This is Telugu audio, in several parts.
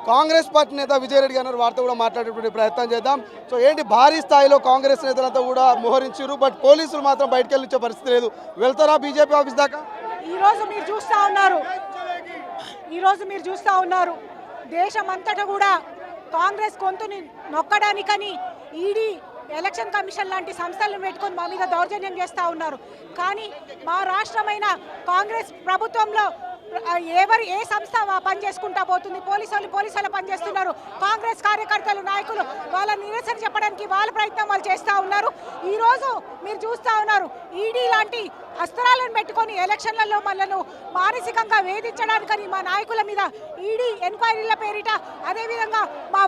కాంగ్రెస్ పార్టీ నేత విజయరెడ్డి గారు వారితో కూడా మాట్లాడేటువంటి ప్రయత్నం చేద్దాం. సో ఏంటి భారీ స్థాయిలో కాంగ్రెస్ నేతలంతా కూడా మోహరించారు, బట్ పోలీసులు మాత్రం బయటకు వెళ్ళించే పరిస్థితి లేదు. వెళ్తారా బీజేపీ ఆఫీస్ దాకా? ఈరోజు మీరు చూస్తూ ఉన్నారు దేశమంతటా కూడా కాంగ్రెస్ గొంతుని నొక్కడానికని ఈడీ ఎలక్షన్ కమిషన్ లాంటి సంస్థలను పెట్టుకొని మా మీద దౌర్జన్యం చేస్తూ ఉన్నారు. కానీ మా రాష్ట్రమైన కాంగ్రెస్ ప్రభుత్వంలో ఏ సంస్థ పని చేసుకుంటా పోతుంది. పోలీసులు పనిచేస్తున్నారు. కాంగ్రెస్ కార్యకర్తలు నాయకులు వాళ్ళ నిరసన చెప్పడానికి వాళ్ళ ప్రయత్నం వాళ్ళు చేస్తూ ఉన్నారు. ఈరోజు మీరు చూస్తూ ఉన్నారు ఈడీ లాంటి అస్త్రాలను పెట్టుకొని ఎలక్షన్లలో మనను మానసికంగా వేధించడానికని మా నాయకుల మీద ఈడీ ఎంక్వైరీల పేరిట అదేవిధంగా మా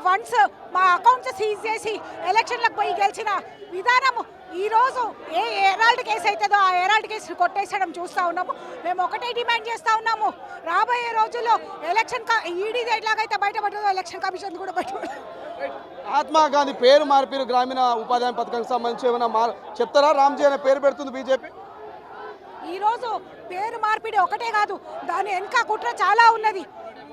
అకౌంట్స్ సీజ్ చేసి ఎలక్షన్లకు పోయి గెలిచిన విధానము ఈరోజు ఏ ఎరాల్డ్ కేసు అవుతుందో ఆ ఎరాల్డ్ కేసు కొట్టేసడం చూస్తూ ఉన్నాము. మేము ఒకటే డిమాండ్ చేస్తూ ఉన్నాము, రాబోయే రోజుల్లో ఎలక్షన్ ఈడీది ఎట్లాగైతే బయటపడుతుందో ఎలక్షన్ కమిషన్ కూడా బయటపడుతుంది. మహాత్మా గాంధీ పేరు మార్పిరు గ్రామీణ ఉపాధి హామీ పథకానికి సంబంధించి ఏమైనా చెప్తారా? రామ్జీ అనే పేరు పెడుతుంది బీజేపీ. ఈరోజు పేరు మార్పిడి ఒకటే కాదు, దాని వెనుక కుట్ర చాలా ఉన్నది.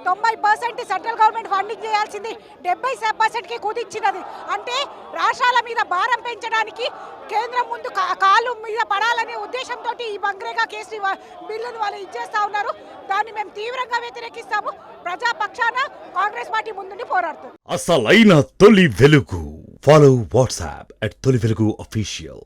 90% సెంట్రల్ గవర్నమెంట్ ఫండింగ్ చేయాల్సింది 70%కి కుదించినది. అంటే రాష్ట్రాల మీద భారం పెంచడానికి కేంద్రం ముందు కాలు మీద పడాలనే ఉద్దేశంతో ఈ బంగ్రేగా కేసు బిల్లును వాళ్ళు ఇచ్చేస్తా ఉన్నారు. దాన్ని మేము తీవ్రంగా వ్యతిరేకిస్తాము. ప్రజాపక్షాన కాంగ్రెస్ పార్టీ ముందుండి పోరాడుతుంది. అసలైన తొలి వెలుగు. ఫాలో వాట్సాప్ @తొలి వెలుగు అఫీషియల్.